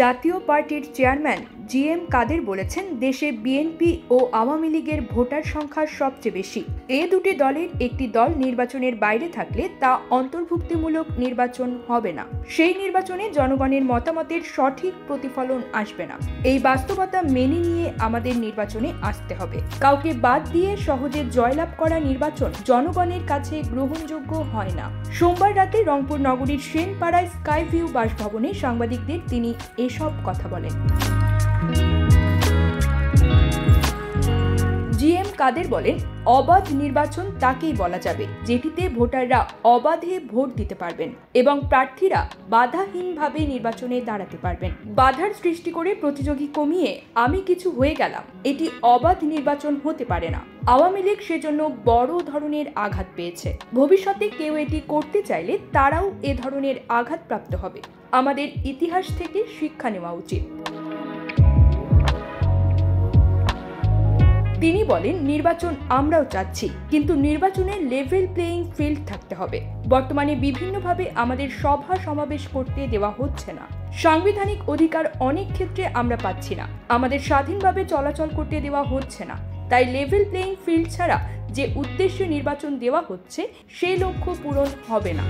জাতীয় পার্টির chairman GM কাদের বলেছেন, দেশে বিএনপি ও আওয়ামী লীগের ভোটার সংখ্যা সবচেয়ে বেশি। এই দুটি দলের একটি দল নির্বাচনের বাইরে থাকলে তা অন্তর্ভুক্তিমূলক নির্বাচন হবে না। সেই নির্বাচনে জনগণের মতামতের সঠিক প্রতিফলন আসবে না। এই বাস্তবতা মেনে নিয়ে আমাদের নির্বাচনে আসতে হবে। কাউকে বাদ দিয়ে সহজে জয়লাভ করা নির্বাচন জনগণের কাছে গ্রহণযোগ্য হয় না। সোমবার রাতে রংপুর নগরীর সেনপাড়ায় স্কাই ভিউ বাসভবনে সাংবাদিকদের তিনি এসব কথা বলেন। জিএম কাদের বলেন, অবাধ নির্বাচন তাকেই বলা যাবে যেটিতে ভোটাররা অবাধে ভোট দিতে পারবেন এবং প্রার্থীরা বাধাহীনভাবে নির্বাচনে দাঁড়াতে পারবেন। বাধার সৃষ্টি করে প্রতিযোগী কমিয়ে আমি কিছু হয়ে গেলাম, এটি অবাধ নির্বাচন হতে পারে না। আওয়ামী লীগ সেজন্য বড় ধরনের আঘাত পেয়েছে। ভবিষ্যতে কেউ এটি করতে চাইলে তারাও এ ধরনের আঘাতপ্রাপ্ত হবে। আমাদের ইতিহাস থেকে শিক্ষা নেওয়া উচিত। তিনি বলেন, নির্বাচন আমরাও চাচ্ছি, কিন্তু নির্বাচনে লেভেল প্লেয়িং ফিল্ড থাকতে হবে। বর্তমানে বিভিন্নভাবে আমাদের সভা সমাবেশ করতে দেওয়া হচ্ছে না। সাংবিধানিক অধিকার অনেক ক্ষেত্রে আমরা পাচ্ছি না। আমাদের স্বাধীনভাবে চলাচল করতে দেওয়া হচ্ছে না। তাই লেভেল প্লেয়িং ফিল্ড ছাড়া যে উদ্দেশ্যে নির্বাচন দেওয়া হচ্ছে সেই লক্ষ্য পূরণ হবে না।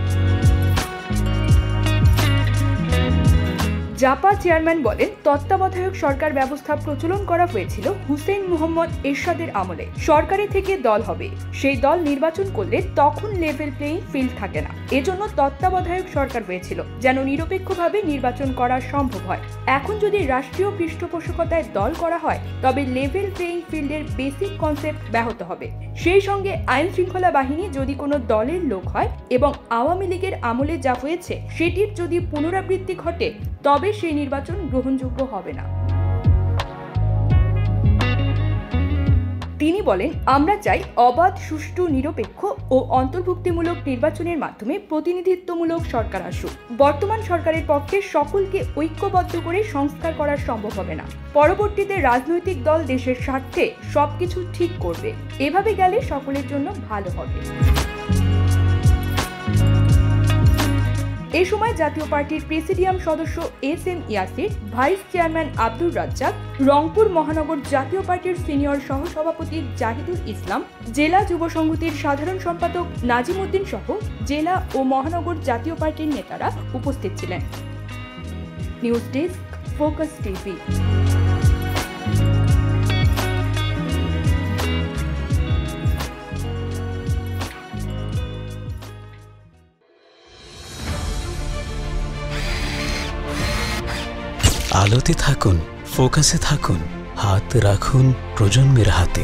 জাপা চেয়ারম্যান বলেন, তত্ত্বাবধায়ক সরকার ব্যবস্থা প্রচলন করা হয়েছিল হুসেইন মোহাম্মদ এরশাদের আমলে। সরকারে থেকে দল হবে, সেই দল নির্বাচন করলে তখন লেভেল প্লেয়িং ফিল্ড থাকে না। এজন্য তত্ত্বাবধায়ক সরকার হয়েছিল যেন নিরপেক্ষভাবে নির্বাচন করা সম্ভব হয়। এখন যদি রাষ্ট্রীয় পৃষ্ঠপোষকতায় দল করা হয় তবে লেভেল প্লেয়িং ফিল্ডের বেসিক কনসেপ্ট ব্যাহত হবে। সেই সঙ্গে আইন শৃঙ্খলা বাহিনী যদি কোনো দলের লোক হয় এবং আওয়ামী লীগের আমলে যা হয়েছে সেটির যদি পুনরাবৃত্তি ঘটে তবে সেই নির্বাচন গ্রহণযোগ্য হবে না। তিনি বলেন, আমরা চাই অবাধ, সুষ্ঠু, নিরপেক্ষ ও অন্তর্ভুক্তিমূলক নির্বাচনের মাধ্যমে প্রতিনিধিত্বমূলক সরকার আসুক। বর্তমান সরকারের পক্ষে সকলকে ঐক্যবদ্ধ করে সংস্কার করা সম্ভব হবে না। পরবর্তীতে রাজনৈতিক দল দেশের স্বার্থে সবকিছু ঠিক করবে। এভাবে গেলে সকলের জন্য ভালো হবে। এ সময় জাতীয় পার্টির প্রেসিডিয়াম সদস্য S M. Yasir, vice chairman Abdur Razzaq, Rangpur মহানগর জাতীয় পার্টির সিনিয়র সহসভাপতি জাহিদুল ইসলাম, জেলা যুব সংহতির সাধারণ সম্পাদক নাজিম উদ্দিন সহ জেলা ও মহানগর জাতীয় পার্টির নেতারা উপস্থিত ছিলেন। News desk, focus TV. আলোতে থাকুন, ফোকাসে থাকুন, হাত রাখুন প্রজন্মের হাতে।